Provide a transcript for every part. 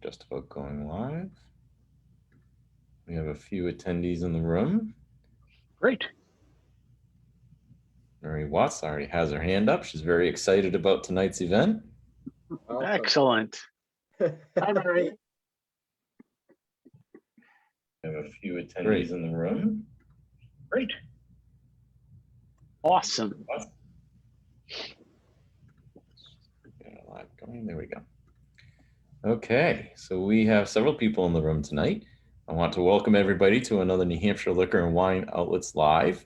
just about going live. We have a few attendees in the room. Great. Mary Watts already has her hand up. She's very excited about tonight's event. Awesome. Excellent. Hi, Mary. We have a few attendees in the room. Great. Awesome. There we go. Okay, so we have several people in the room tonight. I want to welcome everybody to another New Hampshire Liquor and Wine Outlets Live.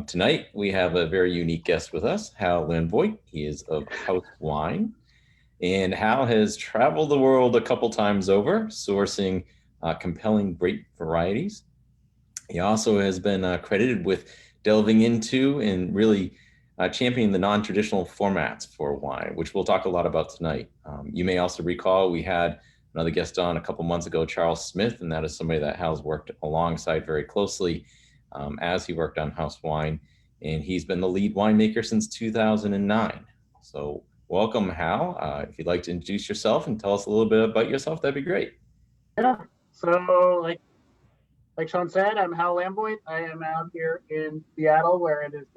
Tonight, we have a very unique guest with us, Hal Landvoigt. He is of House Wine. And Hal has traveled the world a couple times over, sourcing compelling grape varieties. He also has been credited with delving into and really championing the non-traditional formats for wine, which we'll talk a lot about tonight. You may also recall we had another guest on a couple months ago, Charles Smith, and that is somebody that Hal's worked alongside very closely as he worked on House Wine, and he's been the lead winemaker since 2009. So welcome, Hal. If you'd like to introduce yourself and tell us a little bit about yourself, that'd be great. Yeah, so like Sean said, I'm Hal Landvoigt. I am out here in Seattle where it is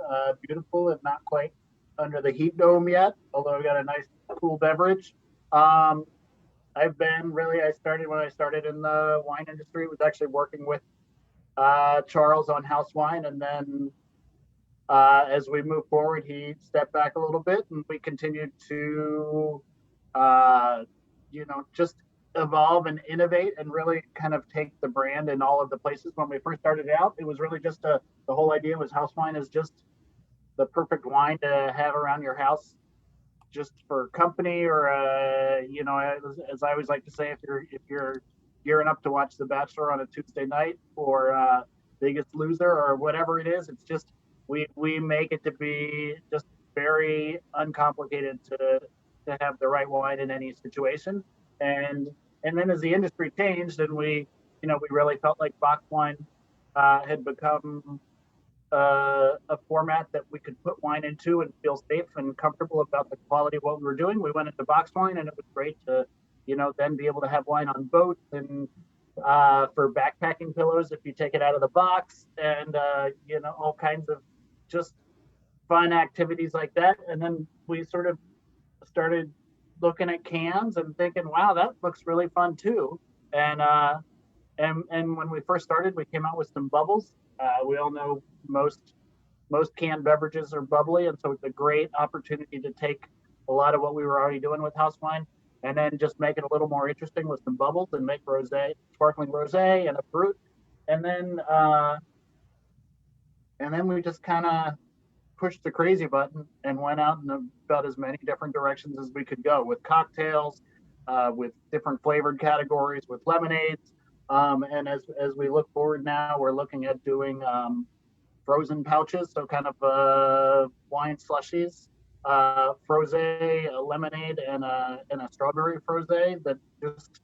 beautiful and not quite under the heat dome yet, although I've got a nice cool beverage. I've been when I started in the wine industry, was actually working with Charles on House Wine, and then as we move forward, he stepped back a little bit, and we continued to, just evolve and innovate and really kind of take the brand in all of the places. When we first started out, it was really just the whole idea was House Wine is just the perfect wine to have around your house, just for company or as I always like to say, if you're gearing up to watch The Bachelor on a Tuesday night or Biggest Loser or whatever it is, it's just we make it to be just very uncomplicated to have the right wine in any situation. And then as the industry changed and we really felt like box wine had become a format that we could put wine into and feel safe and comfortable about the quality of what we were doing. We went into box wine, and it was great to, then be able to have wine on boats and for backpacking pillows if you take it out of the box, and all kinds of just fun activities like that. And then we sort of started looking at cans and thinking, wow, that looks really fun too. And when we first started, we came out with some bubbles. We all know most canned beverages are bubbly, and so it's a great opportunity to take a lot of what we were already doing with House Wine and then just make it a little more interesting with some bubbles and make sparkling rosé and a fruit. And then we just kind of pushed the crazy button and went out in about as many different directions as we could go with cocktails, with different flavored categories, with lemonades. And as we look forward now, we're looking at doing frozen pouches, so kind of wine slushies, frosé, a lemonade, and a strawberry frosé. That just,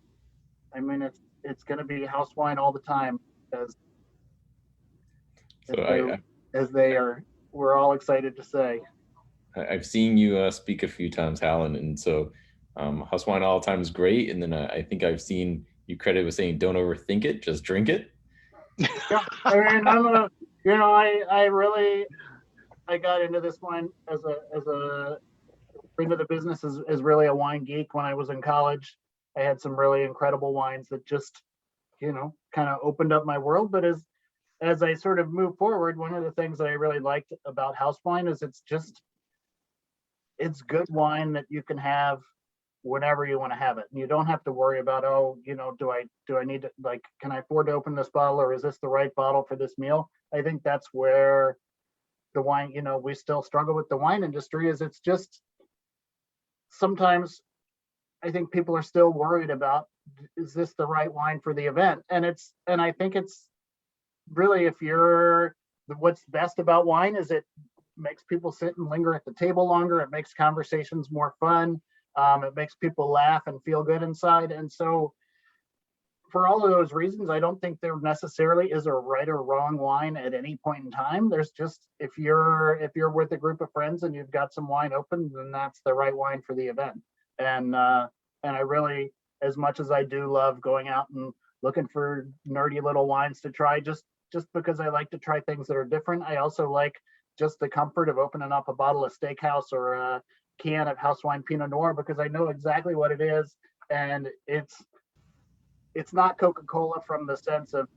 it's going to be House Wine all the time, as they are. We're all excited to say. I've seen you speak a few times, Hal, and so House Wine all the time is great. And then I think I've seen you credit with saying, "Don't overthink it, just drink it." Yeah, I got into this wine into the business as really a wine geek when I was in college. I had some really incredible wines that just, kind of opened up my world. But as I sort of move forward, one of the things that I really liked about House Wine is it's good wine that you can have whenever you want to have it. And you don't have to worry about, do I need to, can I afford to open this bottle, or is this the right bottle for this meal? I think that's where the wine, we still struggle with the wine industry, is it's just sometimes I think people are still worried about, is this the right wine for the event? And I think it's really, what's best about wine is it makes people sit and linger at the table longer. It makes conversations more fun. It makes people laugh and feel good inside. And so for all of those reasons, I don't think there necessarily is a right or wrong wine at any point in time. There's just, if you're with a group of friends and you've got some wine open, then that's the right wine for the event. And I really as much as I do love going out and looking for nerdy little wines to try, just because I like to try things that are different. I also like just the comfort of opening up a bottle of Steakhouse or a can of house wine Pinot Noir, because I know exactly what it is, and it's not Coca-Cola from the sense of,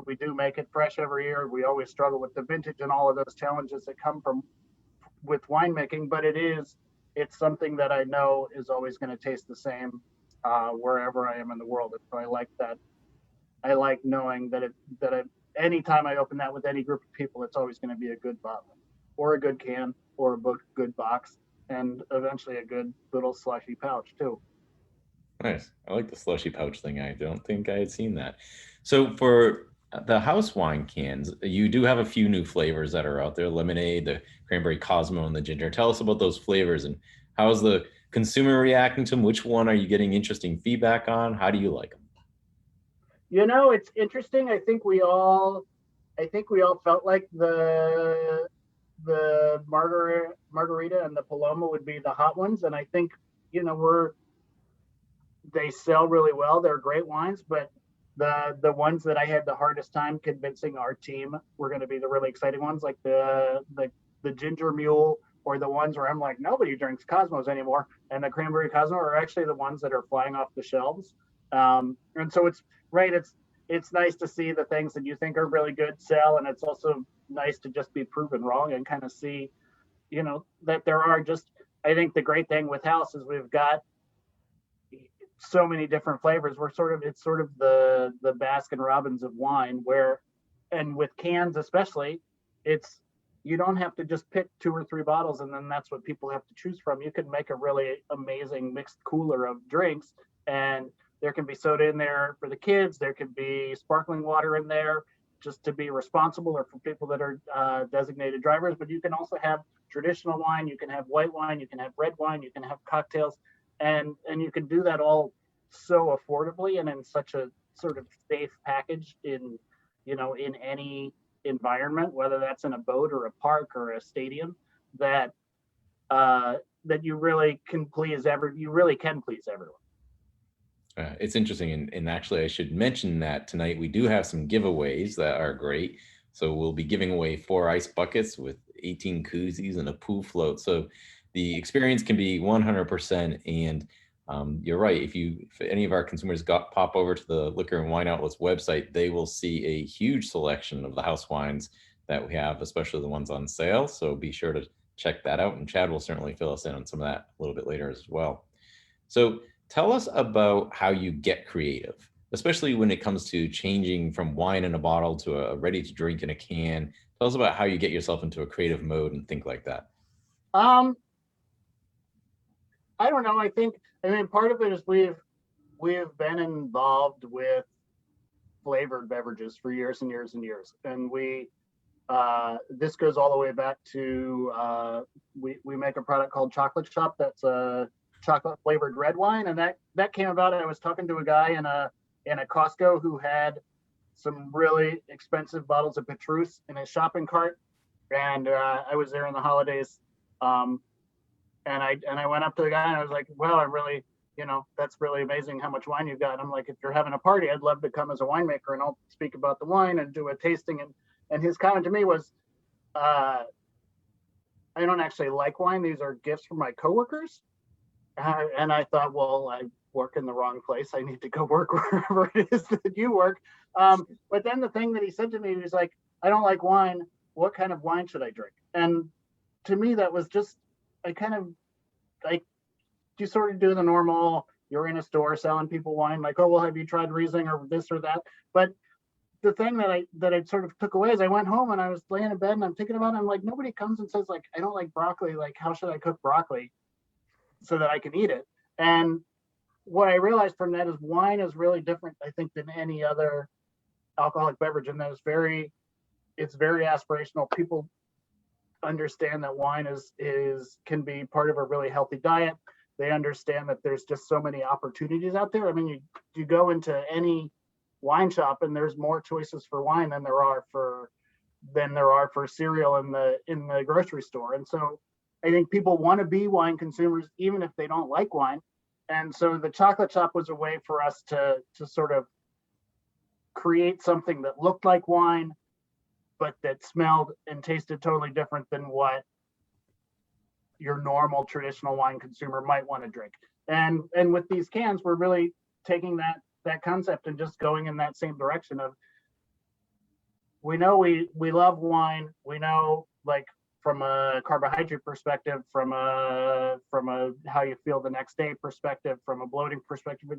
we do make it fresh every year. We always struggle with the vintage and all of those challenges that come from with winemaking, but it's something that I know is always going to taste the same wherever I am in the world. And so I like that. I like knowing that anytime I open that with any group of people, it's always going to be a good bottle or a good can or a good box, and eventually a good little slushy pouch too. Nice. I like the slushy pouch thing. I don't think I had seen that. So for the house wine cans, you do have a few new flavors that are out there: lemonade, the cranberry Cosmo, and the ginger. Tell us about those flavors and how's the consumer reacting to them? Which one are you getting interesting feedback on? How do you like them? It's interesting. I think we all felt like the margarita and the Paloma would be the hot ones, and I think they sell really well. They're great wines, but the ones that I had the hardest time convincing our team were going to be the really exciting ones, like the ginger mule, or the ones where I'm like, nobody drinks Cosmos anymore, and the cranberry Cosmo are actually the ones that are flying off the shelves. And so it's right. It's nice to see the things that you think are really good sell, and it's also nice to just be proven wrong and kind of see, that there are just. I think the great thing with House is we've got so many different flavors. It's sort of the Baskin Robbins of wine, and with cans especially, you don't have to just pick 2 or 3 bottles and then that's what people have to choose from. You can make a really amazing mixed cooler of drinks, and there can be soda in there for the kids. There can be sparkling water in there just to be responsible, or for people that are designated drivers. But you can also have traditional wine, you can have white wine, you can have red wine, you can have cocktails, and you can do that all so affordably and in such a sort of safe package in any environment, whether that's in a boat or a park or a stadium, that you really can please everyone. It's interesting, and actually, I should mention that tonight we do have some giveaways that are great. So we'll be giving away 4 ice buckets with 18 koozies and a pool float. So the experience can be 100%. And you're right. If any of our consumers pop over to the Liquor and Wine Outlets website, they will see a huge selection of the house wines that we have, especially the ones on sale. So be sure to check that out. And Chad will certainly fill us in on some of that a little bit later as well. So tell us about how you get creative, especially when it comes to changing from wine in a bottle to a ready to drink in a can. Tell us about how you get yourself into a creative mode and think like that. I don't know. I mean, part of it is we've been involved with flavored beverages for years and years and years, and this goes all the way back to we make a product called Chocolate Shop that's a chocolate flavored red wine, and that came about. I was talking to a guy in a Costco who had some really expensive bottles of Petrus in his shopping cart, and I was there in the holidays, and I went up to the guy and I was like, "Well, I really, that's really amazing how much wine you've got." I'm like, "If you're having a party, I'd love to come as a winemaker and I'll speak about the wine and do a tasting." And his comment to me was, "I don't actually like wine. These are gifts from my coworkers." And I thought, well, I work in the wrong place. I need to go work wherever it is that you work. But then the thing that he said to me was like, "I don't like wine. What kind of wine should I drink?" And to me, that was just, I kind of like, you sort of do the normal, you're in a store selling people wine, like, "Oh, well, have you tried Riesling or this or that?" But the thing that I sort of took away is I went home and I was laying in bed and I'm thinking about it. I'm like, nobody comes and says like, "I don't like broccoli. Like, how should I cook broccoli so that I can eat it?" And what I realized from that is wine is really different, I think, than any other alcoholic beverage, and that it's very aspirational. People understand that wine can be part of a really healthy diet. They understand that there's just so many opportunities out there. I mean, you go into any wine shop and there's more choices for wine than there are for cereal in the grocery store. And so I think people want to be wine consumers even if they don't like wine. And so the chocolate shop was a way for us to sort of create something that looked like wine, but that smelled and tasted totally different than what your normal traditional wine consumer might want to drink. And with these cans, we're really taking that concept and just going in that same direction of, we know we love wine. We know, like, from a carbohydrate perspective, from a how you feel the next day perspective, from a bloating perspective,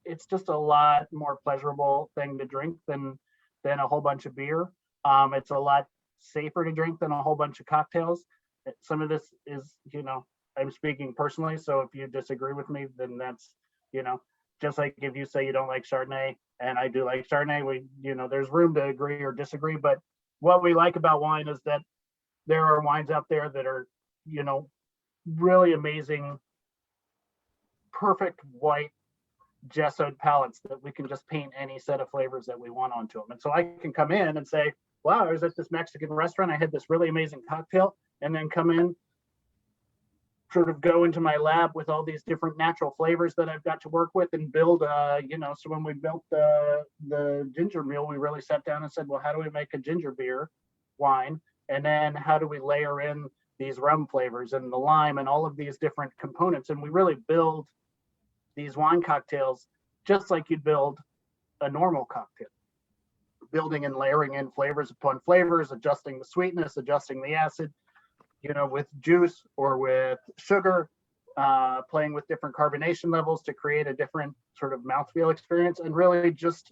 it's just a lot more pleasurable thing to drink than a whole bunch of beer. It's a lot safer to drink than a whole bunch of cocktails. Some of this is, I'm speaking personally, so if you disagree with me, then that's, just like if you say you don't like Chardonnay and I do like Chardonnay, there's room to agree or disagree. But what we like about wine is that there are wines out there that are, really amazing, perfect white gessoed palettes that we can just paint any set of flavors that we want onto them. And so I can come in and say, wow, I was at this Mexican restaurant, I had this really amazing cocktail, and then come in, sort of go into my lab with all these different natural flavors that I've got to work with and build, so when we built the ginger mule, we really sat down and said, well, how do we make a ginger beer wine? And then how do we layer in these rum flavors and the lime and all of these different components? And we really build these wine cocktails just like you'd build a normal cocktail, building and layering in flavors upon flavors, adjusting the sweetness, adjusting the acid, with juice or with sugar, playing with different carbonation levels to create a different sort of mouthfeel experience. And really just,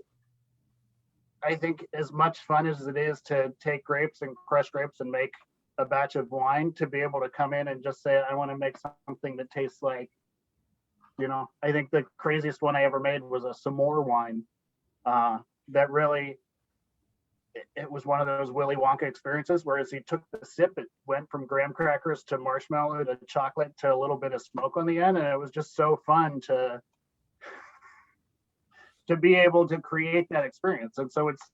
I think, as much fun as it is to take grapes and crush grapes and make a batch of wine, to be able to come in and just say, I want to make something that tastes like, I think the craziest one I ever made was a s'more wine, that really, it was one of those Willy Wonka experiences, whereas he took the sip, it went from graham crackers to marshmallow to chocolate to a little bit of smoke on the end. And it was just so fun to be able to create that experience. And so it's,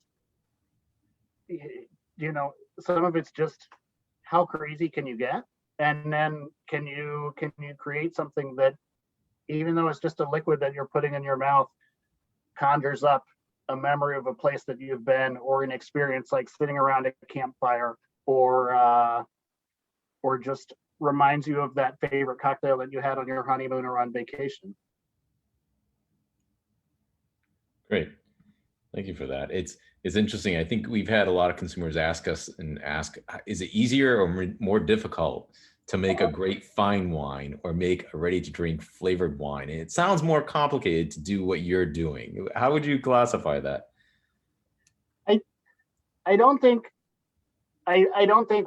some of it's just, how crazy can you get? And then can you create something that, even though it's just a liquid that you're putting in your mouth, conjures up a memory of a place that you've been, or an experience like sitting around a campfire, or just reminds you of that favorite cocktail that you had on your honeymoon or on vacation. Great. Thank you for that. It's interesting. I think we've had a lot of consumers ask us, is it easier or more difficult to make a great fine wine or make a ready to drink flavored wine? And it sounds more complicated to do what you're doing. How would you classify that? I don't think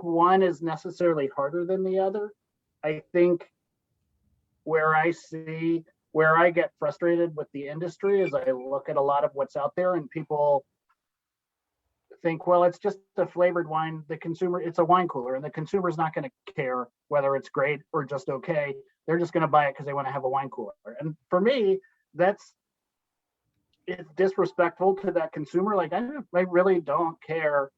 one is necessarily harder than the other. I think where I get frustrated with the industry is I look at a lot of what's out there and people think, well, it's just a flavored wine. The consumer, it's a wine cooler, and the consumer's not going to care whether it's great or just okay. They're just going to buy it because they want to have a wine cooler. And for me, it's disrespectful to that consumer. Like, I really don't care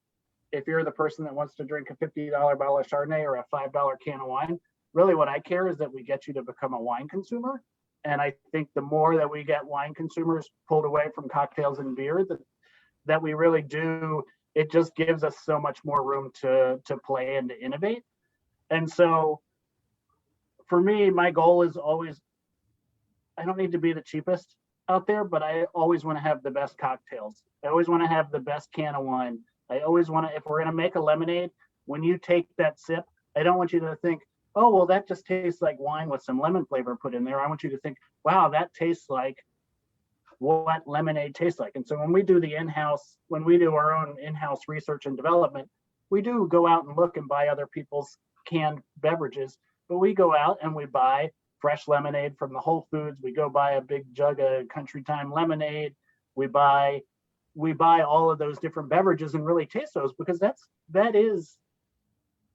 if you're the person that wants to drink a $50 bottle of Chardonnay or a $5 can of wine. Really, what I care is that we get you to become a wine consumer. And I think the more that we get wine consumers pulled away from cocktails and beer, that we really do, it just gives us so much more room to play and to innovate. And so for me, my goal is always, I don't need to be the cheapest out there, but I always want to have the best cocktails. I always want to have the best can of wine. I always want to, if we're going to make a lemonade, when you take that sip, I don't want you to think, oh, well, that just tastes like wine with some lemon flavor put in there. I want you to think, wow, that tastes like what lemonade tastes like. And so when we do our own in-house research and development, we do go out and look and buy other people's canned beverages, but we go out and we buy fresh lemonade from the Whole Foods. We go buy a big jug of Country Time lemonade. We buy all of those different beverages and really taste those, because that is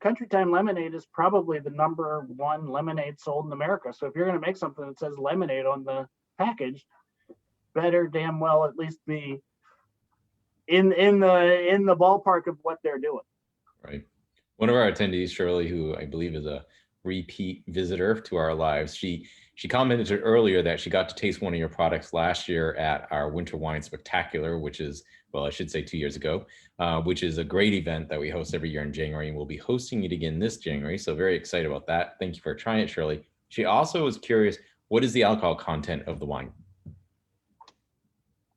Country Time lemonade is probably the #1 lemonade sold in America. So if you're going to make something that says lemonade on the package, better damn well at least be in the ballpark of what they're doing. Right. One of our attendees, Shirley, who I believe is a repeat visitor to our lives, she she commented earlier that she got to taste one of your products last year at our Winter Wine Spectacular, which is, well, I should say 2 years ago, which is a great event that we host every year in January, and we'll be hosting it again this January. So very excited about that. Thank you for trying it, Shirley. She also was curious, what is the alcohol content of the wine?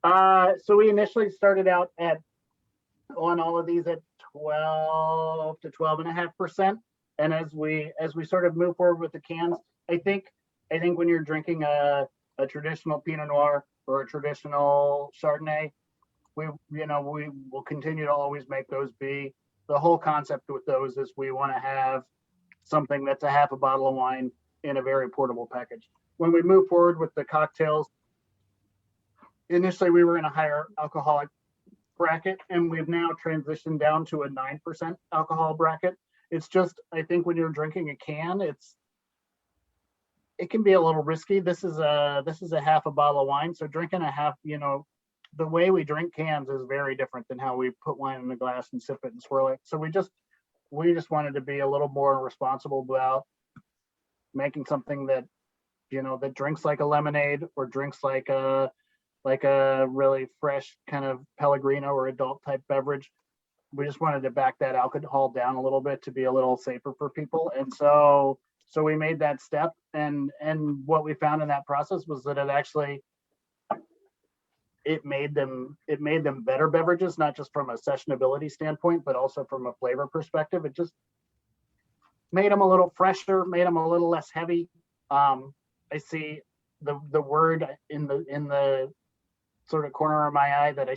So we initially started out on all of these at 12 to 12.5%. And as we sort of move forward with the cans, I think when you're drinking a traditional Pinot Noir or a traditional Chardonnay, we will continue to always make those be. The whole concept with those is we want to have something that's a half a bottle of wine in a very portable package. When we move forward with the cocktails, initially we were in a higher alcoholic bracket, and we've now transitioned down to a 9% alcohol bracket. It's just, I think when you're drinking a can, it can be a little risky. This is a half a bottle of wine, so drinking a half, the way we drink cans is very different than how we put wine in a glass and sip it and swirl it. So we just wanted to be a little more responsible about making something that that drinks like a lemonade or drinks like a really fresh kind of Pellegrino or adult type beverage. We just wanted to back that alcohol down a little bit to be a little safer for people. And so we made that step, and what we found in that process was that it made them better beverages, not just from a sessionability standpoint, but also from a flavor perspective. It just made them a little fresher, made them a little less heavy. I see the word in the sort of corner of my eye that I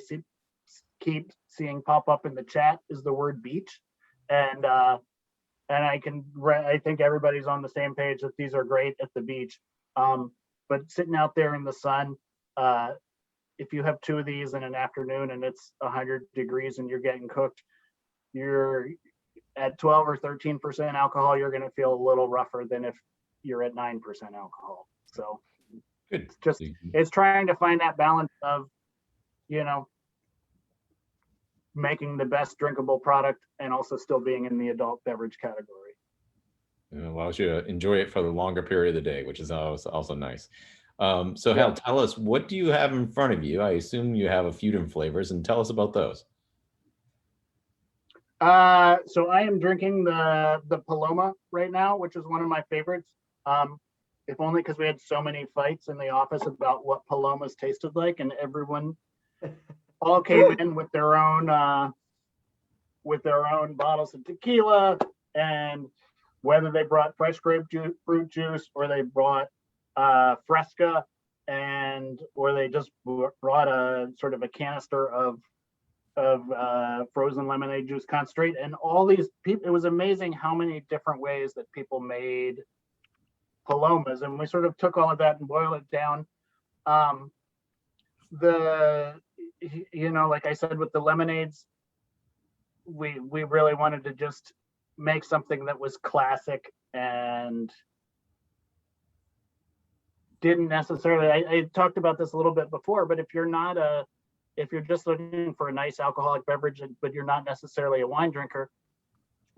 keep seeing pop up in the chat is the word beach, and I think everybody's on the same page that these are great at the beach. But sitting out there in the sun, if you have two of these in an afternoon and it's 100 degrees and you're getting cooked, you're at 12 or 13% alcohol, you're going to feel a little rougher than if you're at 9% alcohol. So Good. It's trying to find that balance of, making the best drinkable product and also still being in the adult beverage category. It allows you to enjoy it for the longer period of the day, which is also nice. So Hal, tell us, what do you have in front of you? I assume you have a few different flavors, and tell us about those. So I am drinking the Paloma right now, which is one of my favorites. If only because we had so many fights in the office about what Palomas tasted like, and everyone all came in with their own bottles of tequila, and whether they brought fresh fruit juice or they brought Fresca, or they just brought a sort of a canister of frozen lemonade juice concentrate. And all these people, it was amazing how many different ways that people made Palomas, and we sort of took all of that and boiled it down. Like I said, with the lemonades, we really wanted to just make something that was classic and didn't necessarily, I talked about this a little bit before, but if you're just looking for a nice alcoholic beverage, but you're not necessarily a wine drinker,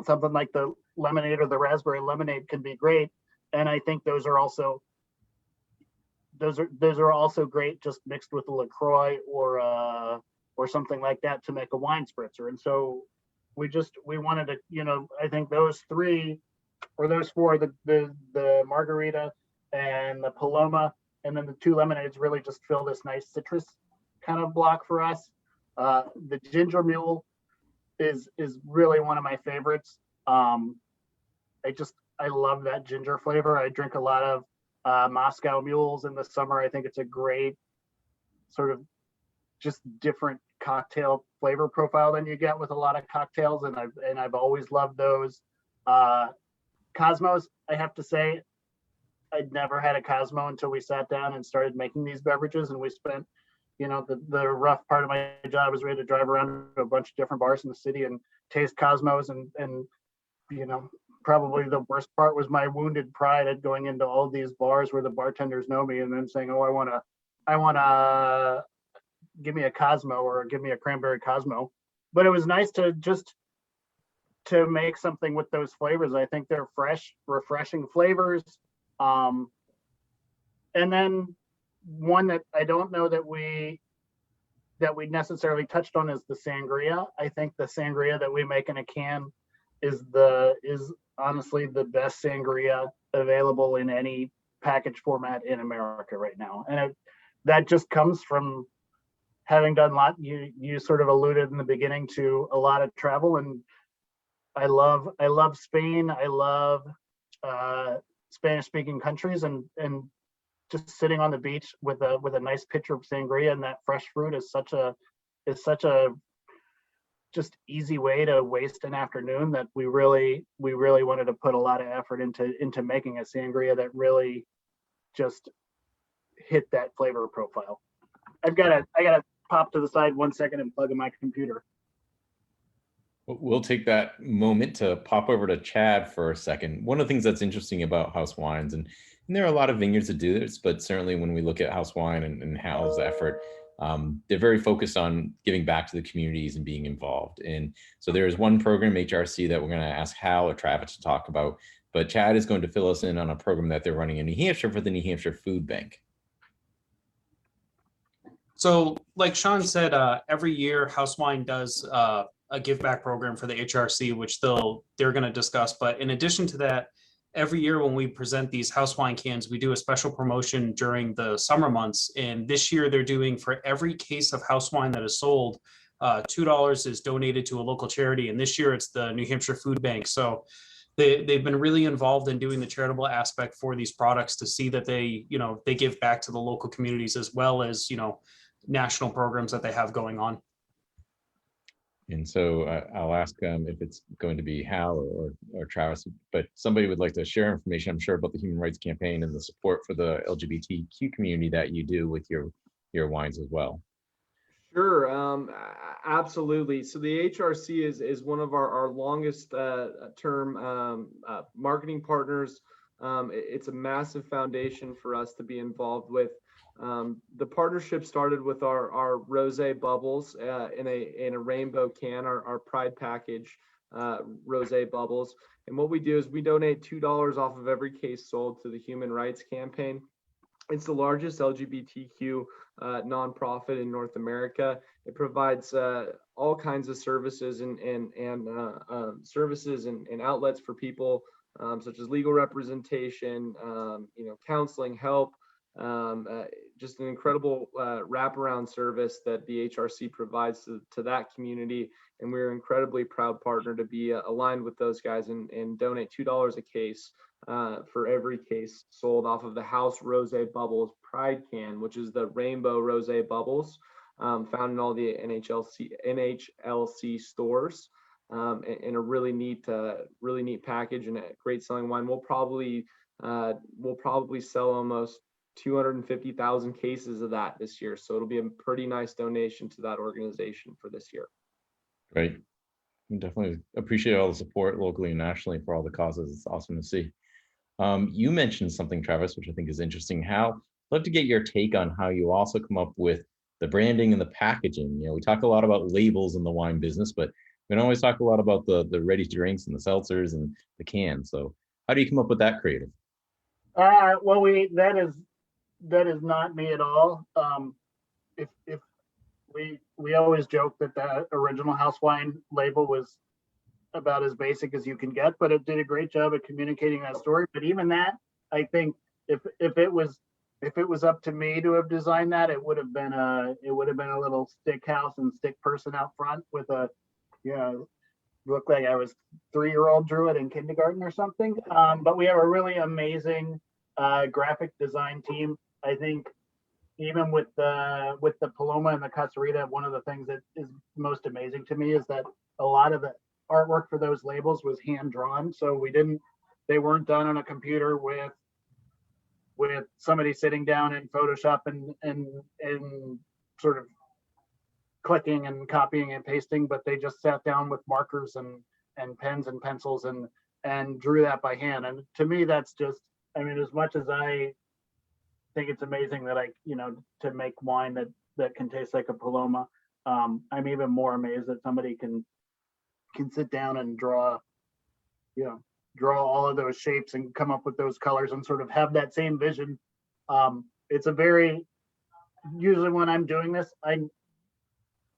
something like the lemonade or the raspberry lemonade can be great. And I think those are also great just mixed with a LaCroix or something like that to make a wine spritzer. And so we wanted to, I think those three or those four, the margarita and the Paloma, and then the two lemonades really just fill this nice citrus kind of block for us. The ginger mule is really one of my favorites. I love that ginger flavor. I drink a lot of Moscow mules in the summer. I think it's a great sort of just different cocktail flavor profile than you get with a lot of cocktails, and I've always loved those. Cosmos, I have to say, I'd never had a Cosmo until we sat down and started making these beverages, and we spent, the rough part of my job was we had to drive around to a bunch of different bars in the city and taste Cosmos, and probably the worst part was my wounded pride at going into all these bars where the bartenders know me and then saying, "Oh, I want to give me a Cosmo or give me a cranberry Cosmo." But it was nice to make something with those flavors. I think they're fresh, refreshing flavors. And then one that I don't know that we necessarily touched on is the sangria. I think the sangria that we make in a can is honestly the best sangria available in any package format in America right now. And that just comes from having done you sort of alluded in the beginning to a lot of travel, and I love Spain. I love Spanish speaking countries, and just sitting on the beach with a nice pitcher of sangria and that fresh fruit is such a just easy way to waste an afternoon, that we really wanted to put a lot of effort into making a sangria that really just hit that flavor profile. I gotta pop to the side 1 second and plug in my computer. We'll take that moment to pop over to Chad for a second. One of the things that's interesting about house wines, and there are a lot of vineyards that do this, but certainly when we look at house wine and Hal's effort, they're very focused on giving back to the communities and being involved. And so there is one program, HRC, that we're going to ask Hal or Travis to talk about, but Chad is going to fill us in on a program that they're running in New Hampshire for the New Hampshire Food Bank. So like Sean said, every year House Wine does a give back program for the HRC, which they're going to discuss. But in addition to that, every year when we present these house wine cans, we do a special promotion during the summer months. And this year they're doing, for every case of house wine that is sold, $2 is donated to a local charity. And this year it's the New Hampshire Food Bank. So they've been really involved in doing the charitable aspect for these products to see that they give back to the local communities, as well as, national programs that they have going on. And so I'll ask if it's going to be Hal or Travis, but somebody would like to share information, I'm sure, about the Human Rights Campaign and the support for the LGBTQ community that you do with your wines as well. Sure, absolutely. So the HRC is one of our longest term marketing partners. It's a massive foundation for us to be involved with. The partnership started with our rosé bubbles in a rainbow can, our Pride package rosé bubbles. And what we do is we donate $2 off of every case sold to the Human Rights Campaign. It's the largest LGBTQ nonprofit in North America. It provides all kinds of services and services and outlets for people, such as legal representation, counseling, help. Just an incredible wraparound service that the HRC provides to that community. And we're an incredibly proud partner to be aligned with those guys and donate $2 a case for every case sold off of the House Rosé Bubbles Pride can, which is the rainbow rosé bubbles found in all the NHLC stores, in a really neat package and a great selling wine. We'll probably sell almost 250,000 cases of that this year. So it'll be a pretty nice donation to that organization for this year. Great. We definitely appreciate all the support locally and nationally for all the causes. It's awesome to see. You mentioned something, Travis, which I think is interesting. Hal, I'd love to get your take on how you also come up with the branding and the packaging. We talk a lot about labels in the wine business, but we don't always talk a lot about the ready drinks and the seltzers and the cans. So how do you come up with that creative? Well, that is not me at all. If we always joke that the original house wine label was about as basic as you can get, but it did a great job at communicating that story. But even that, I think if it was up to me to have designed that, it would have been a little stick house and stick person out front with looked like I was 3-year-old drew it in kindergarten or something. But we have a really amazing graphic design team. I think even with the Paloma and the Casarita, one of the things that is most amazing to me is that a lot of the artwork for those labels was hand drawn. So they weren't done on a computer with somebody sitting down in Photoshop and sort of clicking and copying and pasting, but they just sat down with markers and pens and pencils and drew that by hand. And to me, that's just, as much as I think it's amazing that to make wine that can taste like a Paloma, I'm even more amazed that somebody can sit down and draw all of those shapes and come up with those colors and sort of have that same vision It's a very, usually when I'm doing this,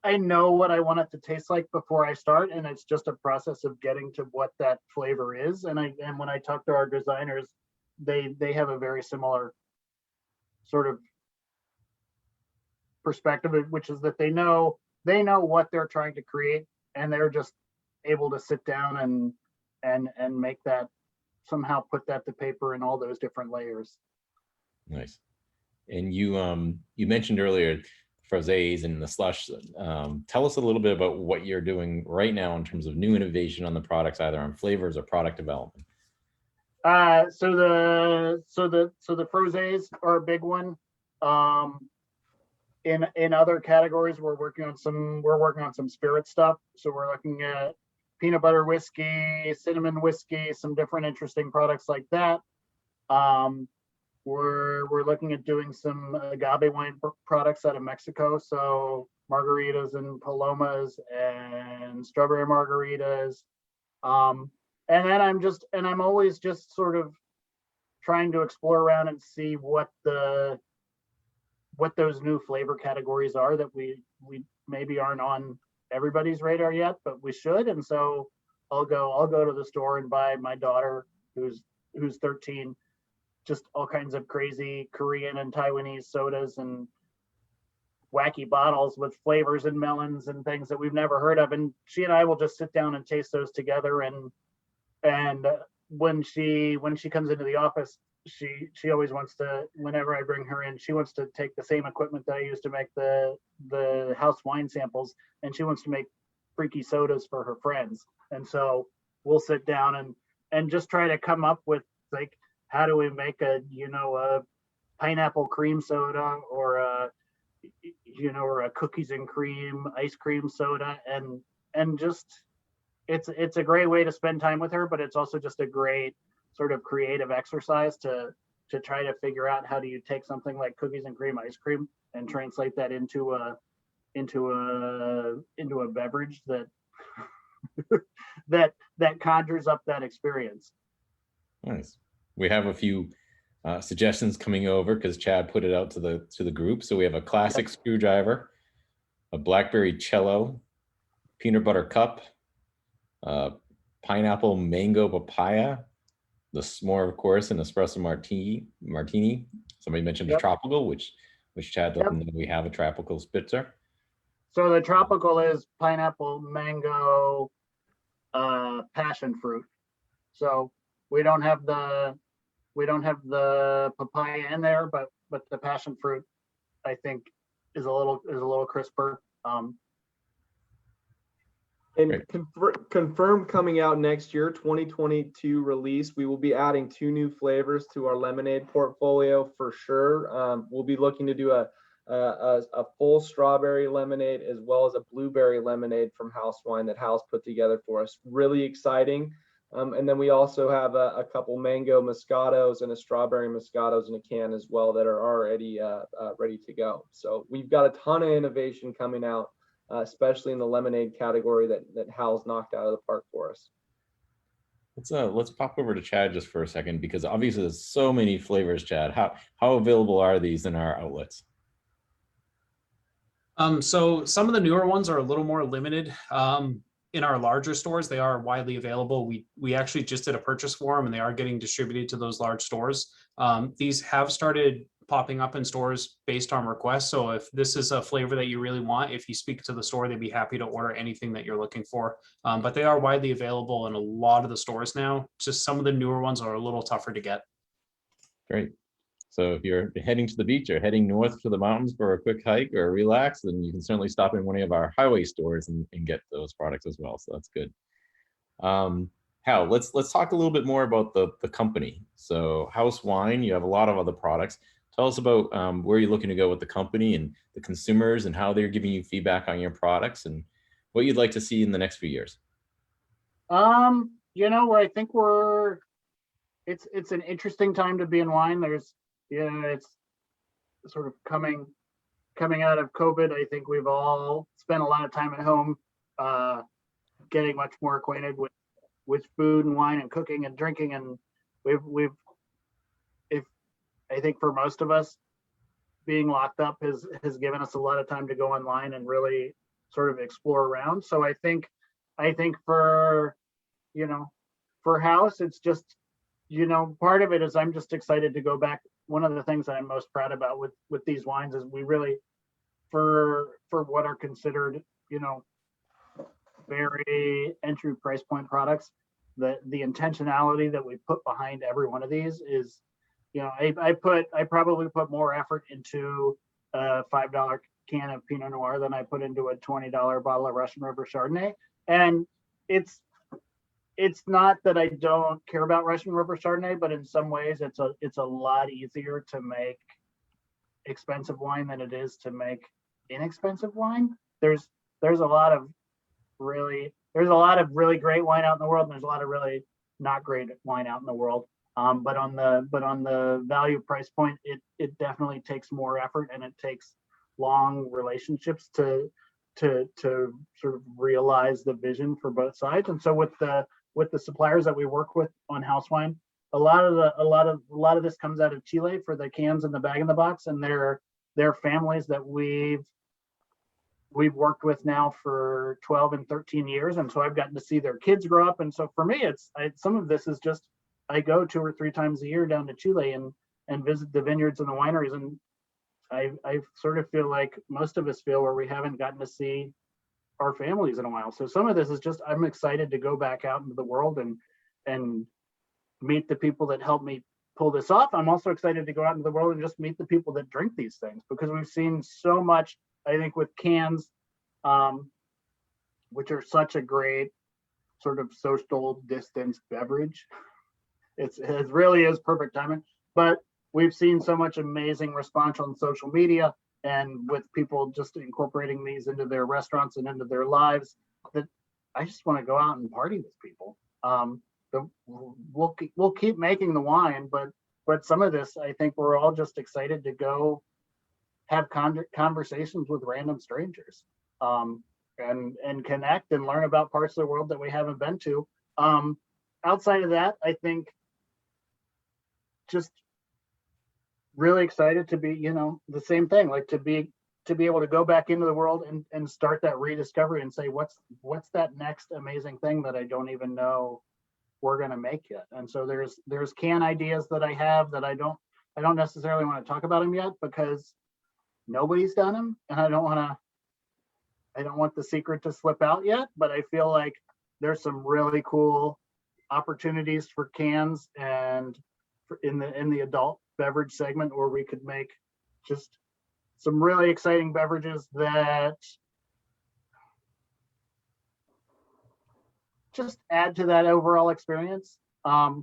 I know what I want it to taste like before I start, and it's just a process of getting to what that flavor is. And when I talk to our designers, they have a very similar sort of perspective, which is that they know what they're trying to create, and they're just able to sit down and make that, somehow put that to paper in all those different layers. Nice. And you mentioned earlier frosés and the slush. Tell us a little bit about what you're doing right now in terms of new innovation on the products, either on flavors or product development. So the frosés are a big one. In other categories, we're working on some spirit stuff. So we're looking at peanut butter whiskey, cinnamon whiskey, some different interesting products like that. We're looking at doing some agave wine products out of Mexico. So margaritas and palomas and strawberry margaritas. And then I'm always just sort of trying to explore around and see what those new flavor categories are that we maybe aren't on everybody's radar yet, but we should. And so I'll go to the store and buy my daughter, who's 13, just all kinds of crazy Korean and Taiwanese sodas and wacky bottles with flavors and melons and things that we've never heard of. And she and I will just sit down and taste those together. And when she comes into the office, she always wants to, whenever I bring her in, she wants to take the same equipment that I use to make the house wine samples, and she wants to make freaky sodas for her friends. And so we'll sit down and just try to come up with, like, how do we make a pineapple cream soda, or a cookies and cream ice cream soda, and just it's a great way to spend time with her, but it's also just a great sort of creative exercise to try to figure out how do you take something like cookies and cream ice cream and translate that into a beverage that that conjures up that experience. Nice. We have a few suggestions coming over because Chad put it out to the group. So we have a classic screwdriver, a blackberry cello, peanut butter cup, pineapple mango papaya, the s'more, of course, and espresso martini. Somebody mentioned a tropical, which Chad doesn't know we have a tropical spitzer. So the tropical is pineapple, mango, passion fruit. So we don't have the papaya in there, but the passion fruit, I think, is a little crisper. And confirmed coming out next year, 2022 release, we will be adding 2 new flavors to our lemonade portfolio for sure. We'll be looking to do a full strawberry lemonade as well as a blueberry lemonade from House Wine that Hal's put together for us. Really exciting. And then we also have a couple mango moscatos and a strawberry moscatos in a can as well that are already ready to go. So we've got a ton of innovation coming out, especially in the lemonade category that Hal's knocked out of the park for us. Let's pop over to Chad just for a second, because obviously there's so many flavors. Chad, how available are these in our outlets? So some of the newer ones are a little more limited. In our larger stores, they are widely available. We actually just did a purchase for them, and they are getting distributed to those large stores. These have started popping up in stores based on request. So if this is a flavor that you really want, if you speak to the store, they'd be happy to order anything that you're looking for. But they are widely available in a lot of the stores now. Just some of the newer ones are a little tougher to get. Great. So if you're heading to the beach or heading north to the mountains for a quick hike or a relax, then you can certainly stop in one of our highway stores and get those products as well. So that's good. Hal, let's talk a little bit more about the company. So House Wine, you have a lot of other products. Tell us about where you're looking to go with the company and the consumers and how they're giving you feedback on your products and what you'd like to see in the next few years. I think it's an interesting time to be in wine. It's sort of coming out of COVID. I think we've all spent a lot of time at home, getting much more acquainted with food and wine and cooking and drinking. And I think for most of us, being locked up has given us a lot of time to go online and really sort of explore around. So I think for, you know, for house, it's just, you know, part of it is I'm just excited to go back. One of the things that I'm most proud about with these wines is we really, for what are considered, you know, very entry price point products, the intentionality that we put behind every one of these is, you know, I probably put more effort into a $5 can of Pinot Noir than I put into a $20 bottle of Russian River Chardonnay. And it's not that I don't care about Russian River Chardonnay, but in some ways it's a lot easier to make expensive wine than it is to make inexpensive wine. There's a lot of really great wine out in the world, and there's a lot of really not great wine out in the world. But on the value price point, it definitely takes more effort, and it takes long relationships to sort of realize the vision for both sides. And so with the suppliers that we work with on house wine, a lot of this comes out of Chile for the cans and the bag in the box, and they're families that we've worked with now for 12 and 13 years. And so I've gotten to see their kids grow up. And so for me, some of this is just, I go 2 or 3 times a year down to Chile and visit the vineyards and the wineries. And I sort of feel like most of us feel where we haven't gotten to see our families in a while. So some of this is just, I'm excited to go back out into the world and meet the people that helped me pull this off. I'm also excited to go out into the world and just meet the people that drink these things, because we've seen so much, I think, with cans, which are such a great sort of social distance beverage. It really is perfect timing, but we've seen so much amazing response on social media and with people just incorporating these into their restaurants and into their lives, that I just want to go out and party with people. We'll keep making the wine, but some of this, I think we're all just excited to go have conversations with random strangers, and connect and learn about parts of the world that we haven't been to. Outside of that, I think just really excited to be, you know, the same thing, like to be able to go back into the world and start that rediscovery and say, what's that next amazing thing that I don't even know we're going to make yet. And so there's can ideas that I have that I don't necessarily want to talk about them yet, because nobody's done them, and I don't want the secret to slip out yet. But I feel like there's some really cool opportunities for cans and in the adult beverage segment, where we could make just some really exciting beverages that just add to that overall experience. I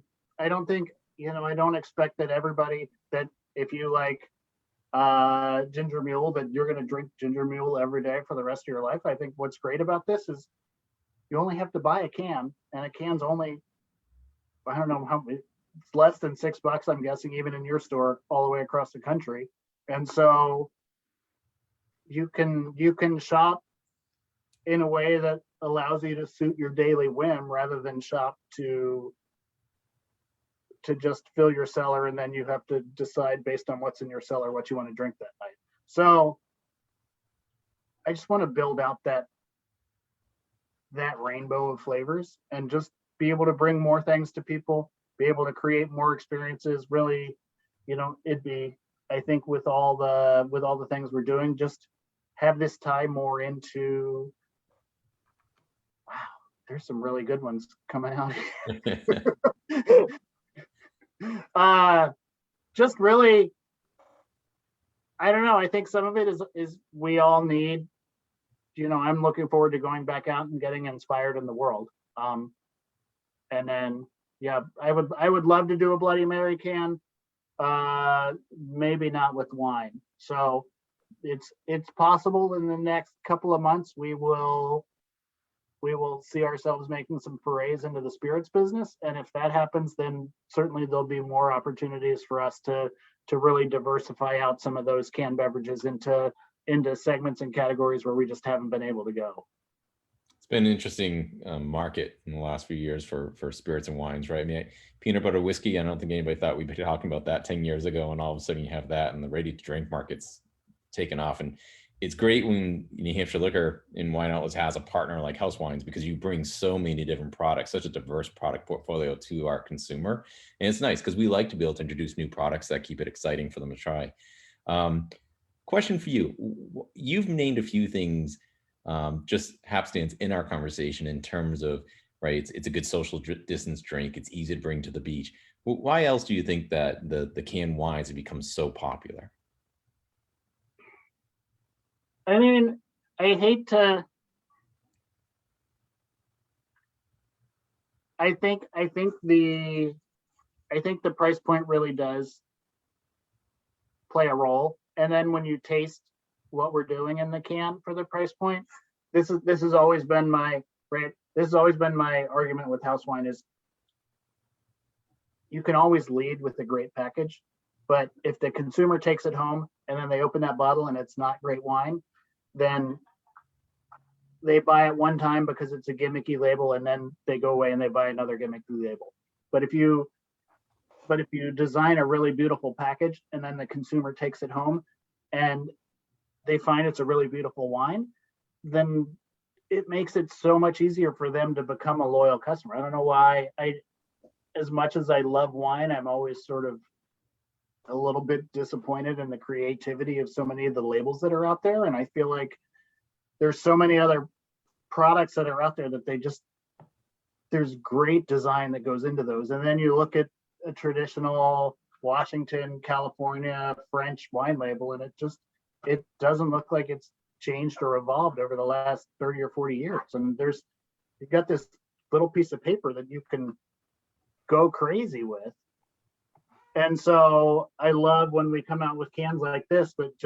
don't think, you know, I don't expect that everybody, that if you like ginger mule, that you're going to drink ginger mule every day for the rest of your life. I think what's great about this is you only have to buy a can, and a can's only, I don't know how, it's less than $6, I'm guessing, even in your store all the way across the country. And so you can shop in a way that allows you to suit your daily whim, rather than shop to just fill your cellar, and then you have to decide based on what's in your cellar what you want to drink that night. So I just want to build out that rainbow of flavors and just be able to bring more things to people, be able to create more experiences. Really, you know, it'd be, I think, with all the things we're doing, just have this tie more into, wow, there's some really good ones coming out here. Just really, I don't know. I think some of it is we all need, you know, I'm looking forward to going back out and getting inspired in the world. And then, yeah, I would love to do a Bloody Mary can, maybe not with wine. So it's possible in the next couple of months we will see ourselves making some forays into the spirits business. And if that happens, then certainly there'll be more opportunities for us to really diversify out some of those canned beverages into segments and categories where we just haven't been able to go. It's It's been an interesting market in the last few years for spirits and wines, right? I mean, peanut butter whiskey, I don't think anybody thought we'd be talking about that 10 years ago, and all of a sudden you have that, and the ready to drink market's taken off. And it's great when New Hampshire Liquor and Wine Outlets has a partner like House Wines, because you bring so many different products, such a diverse product portfolio to our consumer. And it's nice because we like to be able to introduce new products that keep it exciting for them to try. Question for you. You've named a few things, just hapstance in our conversation in terms of, right, it's a good social distance drink. It's easy to bring to the beach. Why else do you think that the canned wines have become so popular? I mean, I hate to. I think the price point really does play a role. And then when you taste what we're doing in the can for the price point, this has always been my argument with house wine is you can always lead with a great package, but if the consumer takes it home and then they open that bottle and it's not great wine, then they buy it one time because it's a gimmicky label, and then they go away and they buy another gimmicky label. But if you design a really beautiful package and then the consumer takes it home and they find it's a really beautiful wine, then it makes it so much easier for them to become a loyal customer. I don't know why. As much as I love wine, I'm always sort of a little bit disappointed in the creativity of so many of the labels that are out there. And I feel like there's so many other products that are out there that there's great design that goes into those. And then you look at a traditional Washington, California, French wine label, and it doesn't look like it's changed or evolved over the last 30 or 40 years. And you've got this little piece of paper that you can go crazy with. And so I love when we come out with cans like this, but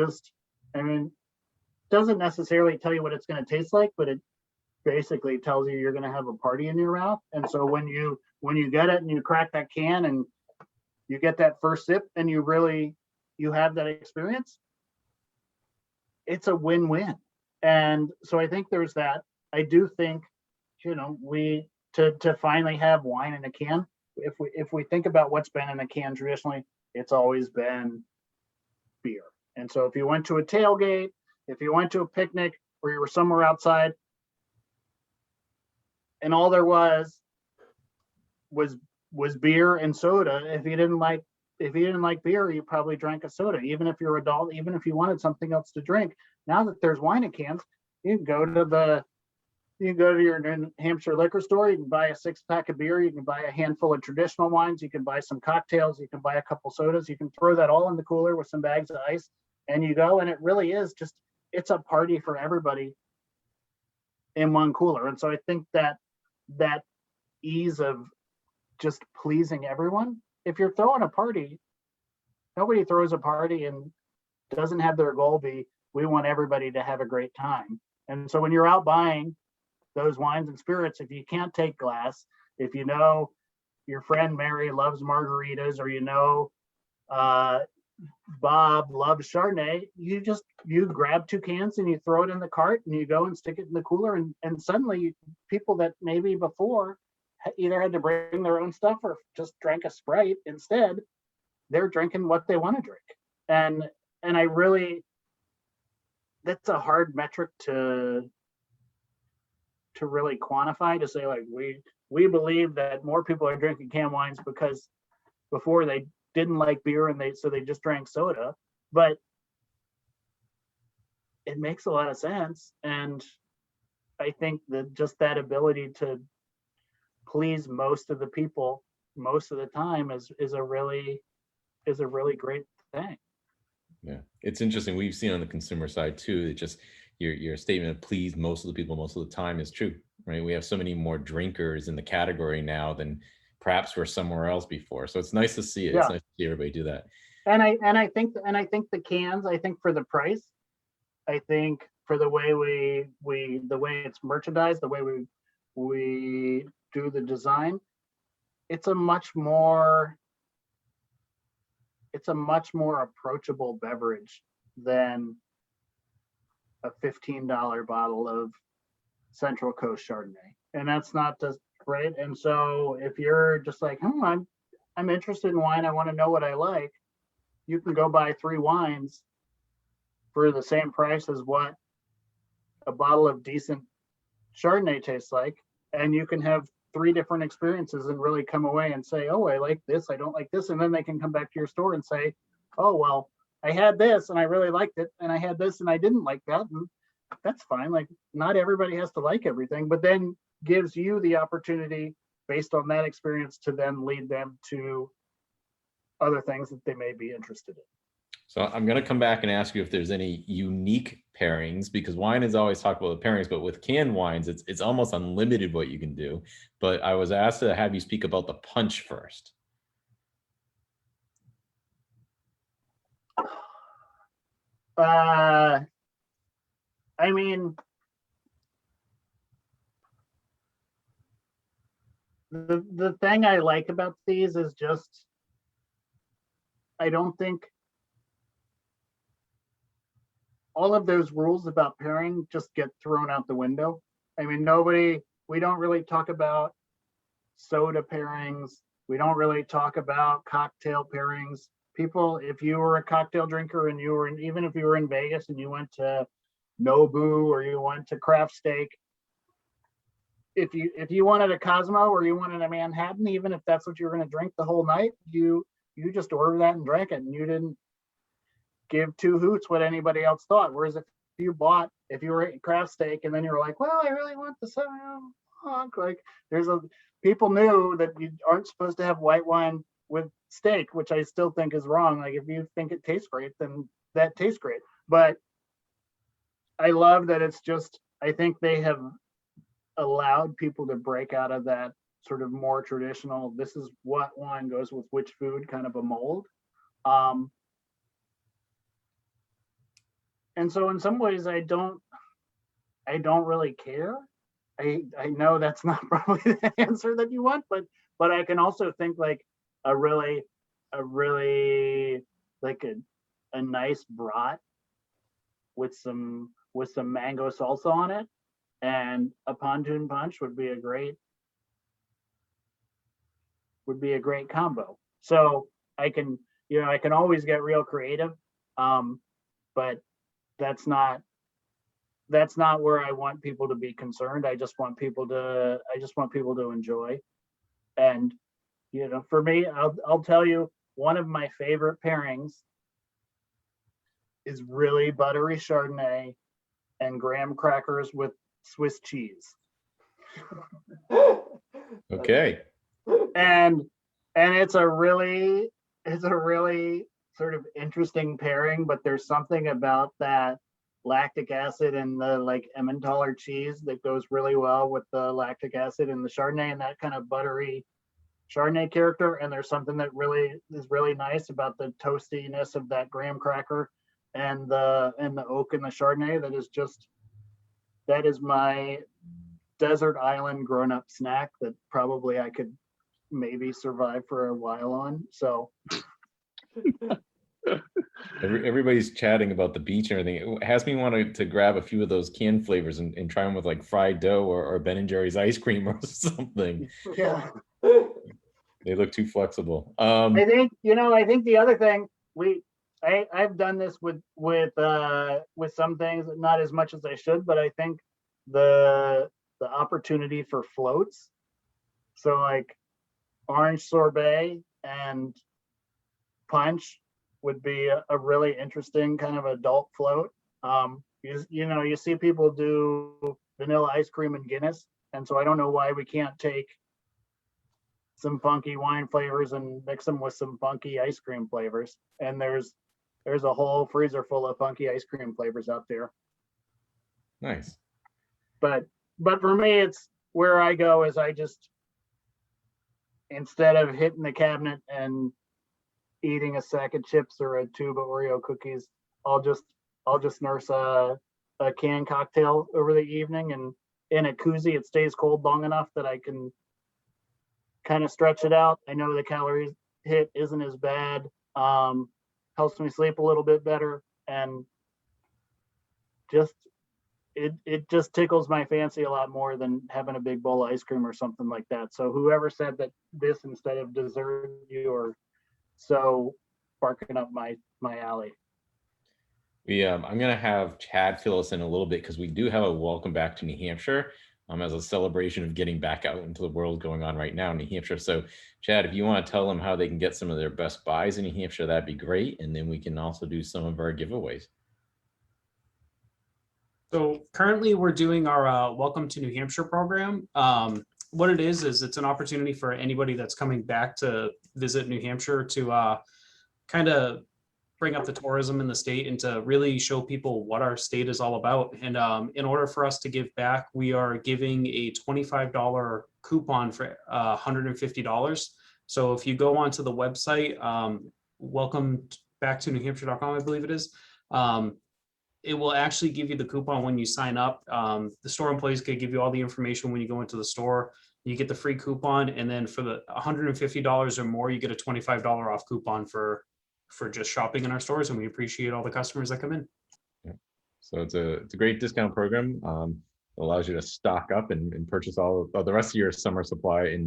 doesn't necessarily tell you what it's going to taste like, but it basically tells you you're going to have a party in your mouth. And so when you get it and you crack that can and you get that first sip and you have that experience, it's a win-win. And so I think there's that. I do think, we to finally have wine in a can, if we think about what's been in a can traditionally, it's always been beer. And so if you went to a tailgate, if you went to a picnic, or you were somewhere outside and all there was beer and soda, if you didn't like beer, you probably drank a soda. Even if you're adult, even if you wanted something else to drink, now that there's wine in cans, you can go to your New Hampshire liquor store, you can buy a 6-pack of beer, you can buy a handful of traditional wines, you can buy some cocktails, you can buy a couple sodas, you can throw that all in the cooler with some bags of ice, and you go, and it really is just, it's a party for everybody in one cooler. And so I think that ease of just pleasing everyone, if you're throwing a party, nobody throws a party and doesn't have their goal be, we want everybody to have a great time. And so when you're out buying those wines and spirits, if you can't take glass, if your friend Mary loves margaritas, or Bob loves Chardonnay, you grab 2 cans and you throw it in the cart and you go and stick it in the cooler, and suddenly people that maybe before either had to bring their own stuff or just drank a Sprite instead, they're drinking what they want to drink. And I really, that's a hard metric to really quantify, to say like we believe that more people are drinking canned wines because before they didn't like beer and they just drank soda. But it makes a lot of sense, and I think that just that ability to please most of the people most of the time is a really great thing. Yeah, it's interesting. We've seen on the consumer side too, it just your statement of please most of the people most of the time is true, right? We have so many more drinkers in the category now than perhaps were somewhere else before. So it's nice to see it. Yeah. It's nice to see everybody do that. And I think the cans, I think for the price, I think for the way the way it's merchandised, the way we do the design, it's a much more approachable beverage than a $15 bottle of Central Coast Chardonnay, and that's not just right. And so if you're just like, I'm interested in wine, I want to know what I like, you can go buy 3 wines for the same price as what a bottle of decent Chardonnay tastes like, and you can have 3 different experiences and really come away and say, oh, I like this, I don't like this, and then they can come back to your store and say, oh, well, I had this and I really liked it, and I had this and I didn't like that, and that's fine. Like, not everybody has to like everything, but then gives you the opportunity based on that experience to then lead them to other things that they may be interested in. So I'm going to come back and ask you if there's any unique pairings, because wine is always talked about the pairings, but with canned wines, it's almost unlimited what you can do. But I was asked to have you speak about the punch first. I mean, the thing I like about these is just, I don't think all of those rules about pairing just get thrown out the window. I mean, we don't really talk about soda pairings. We don't really talk about cocktail pairings. People, if you were a cocktail drinker and you were even if you were in Vegas and you went to Nobu or you went to Craft Steak, if you wanted a Cosmo or you wanted a Manhattan, even if that's what you were going to drink the whole night, you just ordered that and drank it, and you didn't give 2 hoots what anybody else thought. Whereas if you were at Craft Steak and then you were like, well, I really want the 7 honk, like people knew that you aren't supposed to have white wine with steak, which I still think is wrong. Like, if you think it tastes great, then that tastes great. But I love that it's just, I think they have allowed people to break out of that sort of more traditional, this is what wine goes with which food kind of a mold. And so in some ways I don't really care. I know that's not probably the answer that you want, but I can also think like a really like a nice brat with some mango salsa on it and a pontoon punch would be a great combo. So I can always get real creative, but that's not where I want people to be concerned. I just want people to enjoy. And for me, I'll tell you, one of my favorite pairings is really buttery Chardonnay and graham crackers with Swiss cheese. Okay. And it's a really sort of interesting pairing, but there's something about that lactic acid and the like Emmentaler cheese that goes really well with the lactic acid and the Chardonnay and that kind of buttery Chardonnay character. And there's something that really is really nice about the toastiness of that graham cracker and the oak and the Chardonnay. That is my desert island grown-up snack that probably I could maybe survive for a while on. So Everybody's chatting about the beach and everything. It has me want to grab a few of those canned flavors and try them with like fried dough or Ben and Jerry's ice cream or something. yeah. They look too flexible. I think the other thing I've done this with some things, not as much as I should, but I think the opportunity for floats. So like orange sorbet and punch would be a really interesting kind of adult float. You see people do vanilla ice cream and Guinness, and so I don't know why we can't take some funky wine flavors and mix them with some funky ice cream flavors. And there's a whole freezer full of funky ice cream flavors out there. Nice. But for me, it's where I go is I just, instead of hitting the cabinet and eating a sack of chips or a tube of Oreo cookies, I'll just nurse a canned cocktail over the evening, and in a koozie it stays cold long enough that I can kind of stretch it out. I know the calories hit isn't as bad, helps me sleep a little bit better, and just it just tickles my fancy a lot more than having a big bowl of ice cream or something like that. So whoever said that this instead of dessert, you are so barking up my alley. I'm going to have Chad fill us in a little bit because we do have a welcome back to New Hampshire as a celebration of getting back out into the world going on right now in New Hampshire. So Chad, if you want to tell them how they can get some of their best buys in New Hampshire, that'd be great. And then we can also do some of our giveaways. So currently we're doing our Welcome to New Hampshire program. What it is it's an opportunity for anybody that's coming back to visit New Hampshire to kind of bring up the tourism in the state and to really show people what our state is all about. And in order for us to give back, we are giving a $25 coupon for $150. So if you go onto the website, welcome back to newhampshire.com, I believe it is. It will actually give you the coupon when you sign up. The store employees could give you all the information when you go into the store. You get the free coupon, and then for the $150 or more, you get a $25 off coupon for just shopping in our stores, and we appreciate all the customers that come in. Yeah. So it's a great discount program. It allows you to stock up and purchase all of the rest of your summer supply,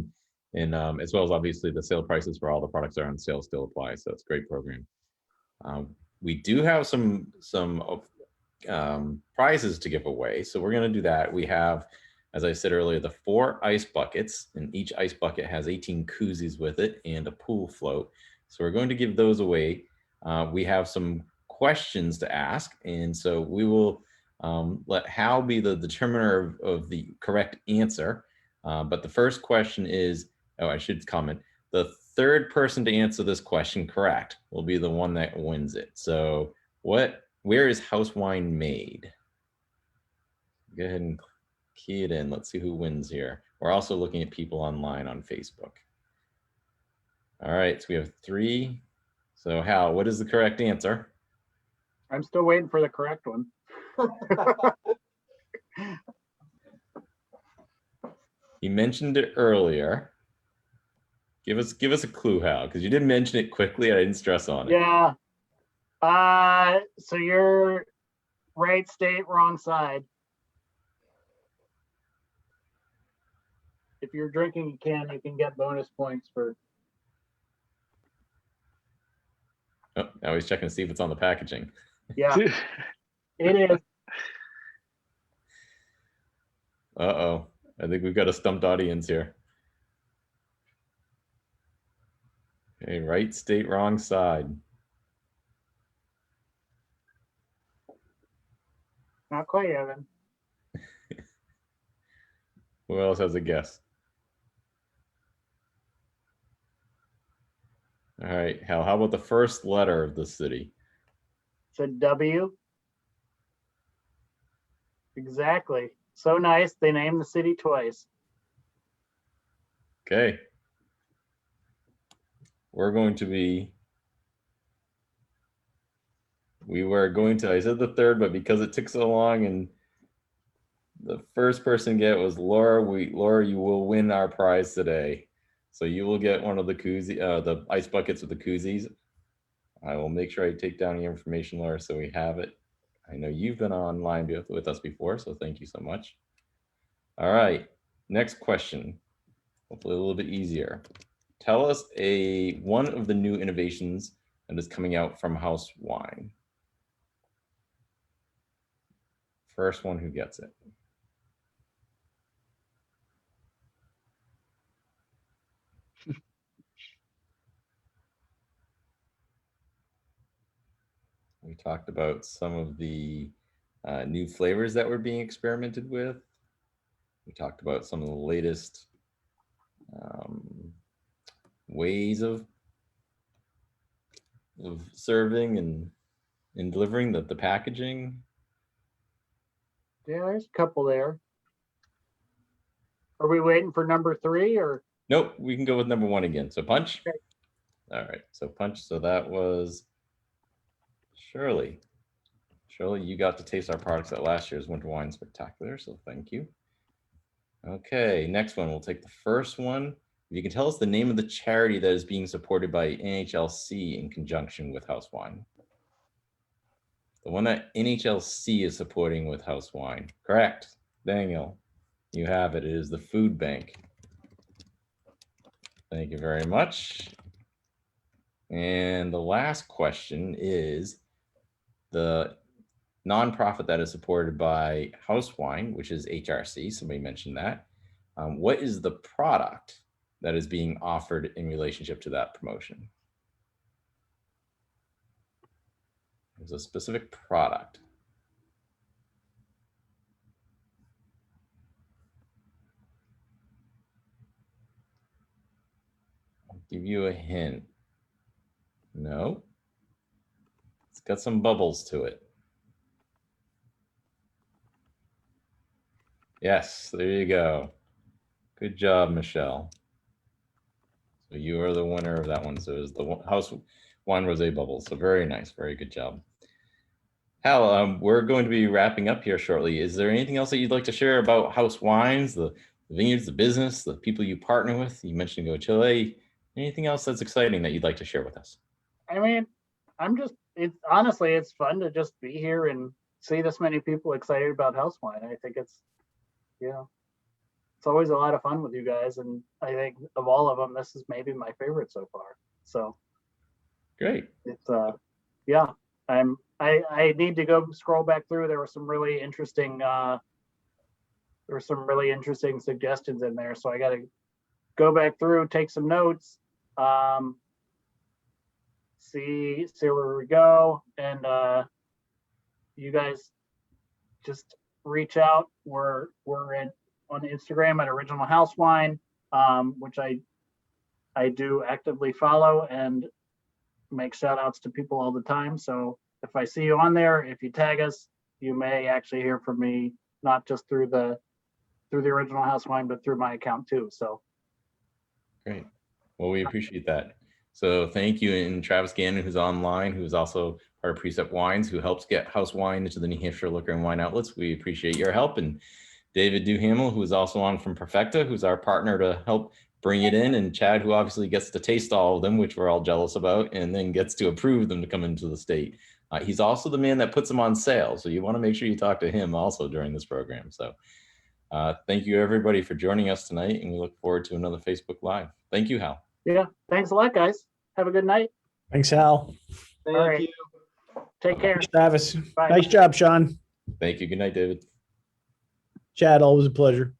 and as well as obviously the sale prices for all the products that are on sale still apply. So it's a great program. We do have some prizes to give away, so we're going to do that. We have, as I said earlier, the 4 ice buckets, and each ice bucket has 18 koozies with it and a pool float. So we're going to give those away. We have some questions to ask, and so we will let Hal be the determiner of the correct answer. But the first question is, oh, I should comment, the third person to answer this question correct will be the one that wins it. So where is house wine made? Go ahead and key it in. Let's see who wins here. We're also looking at people online on Facebook. All right, so we have 3. So Hal, what is the correct answer? I'm still waiting for the correct one. He mentioned it earlier. Give us a clue, Hal, because you didn't mention it quickly. I didn't stress on it. Yeah. So you're right state, wrong side. If you're drinking a can, you can get bonus points for. Oh, now he's checking to see if it's on the packaging. Yeah, it is. Uh-oh. I think we've got a stumped audience here. Okay, right state, wrong side. Not quite, Evan. Who else has a guess? All right, Hal, how about the first letter of the city? It's a W. Exactly. So nice. They named the city twice. Okay. We were going to, I said the third, but because it took so long and the first person to get was Laura. Laura, you will win our prize today. So you will get one of the the ice buckets with the koozies. I will make sure I take down your information, Laura, so we have it. I know you've been online with us before, so thank you so much. All right, next question. Hopefully a little bit easier. Tell us one of the new innovations that is coming out from House Wine. First one who gets it. We talked about some of the new flavors that were being experimented with. We talked about some of the latest ways of serving and delivering the packaging. Yeah, there's a couple there. Are we waiting for number 3 or? Nope, we can go with number 1 again. So Punch. Okay. All right, so Punch. So that was Shirley. Shirley, you got to taste our products at last year's Winter Wine Spectacular, so thank you. Okay, next one. We'll take the first one. If you can tell us the name of the charity that is being supported by NHLC in conjunction with House Wine. The one that NHLC is supporting with house wine. Correct. Daniel, you have it. It is the food bank. Thank you very much. And the last question is the nonprofit that is supported by house wine, which is HRC. Somebody mentioned that. What is the product that is being offered in relationship to that promotion? There's a specific product. I'll give you a hint. No. It's got some bubbles to it. Yes, there you go. Good job, Michelle. So you are the winner of that one. So it was the house wine rosé bubbles. So very nice, very good job. Hal, we're going to be wrapping up here shortly. Is there anything else that you'd like to share about house wines, the vineyards, the business, the people you partner with? You mentioned Go Chile. Anything else that's exciting that you'd like to share with us? I mean, it's honestly, it's fun to just be here and see this many people excited about house wine. I think it's always a lot of fun with you guys. And I think of all of them, this is maybe my favorite so far. So great. It's yeah, I need to go scroll back through. There were some really interesting suggestions in there. So I got to go back through, take some notes, see where we go, and you guys just reach out. We're on Instagram at Original House Wine, which I do actively follow and make shout outs to people all the time. So if I see you on there, if you tag us, you may actually hear from me, not just through the Original House Wine, but through my account too. So great. Well, we appreciate that. So thank you. And Travis Gannon, who's online, who's also part of Precept Wines, who helps get house wine into the New Hampshire liquor and wine outlets. We appreciate your help. And David Duhamel, who is also on from Perfecta, who's our partner to help bring it in. And Chad, who obviously gets to taste all of them, which we're all jealous about, and then gets to approve them to come into the state. He's also the man that puts them on sale. So you want to make sure you talk to him also during this program. So thank you, everybody, for joining us tonight. And we look forward to another Facebook Live. Thank you, Hal. yeah, thanks a lot, guys. Have a good night. Thanks, Hal. Thank you. Take care. Thanks, Travis. Bye. Nice job, Sean. Thank you. Good night, David. Chad, always a pleasure.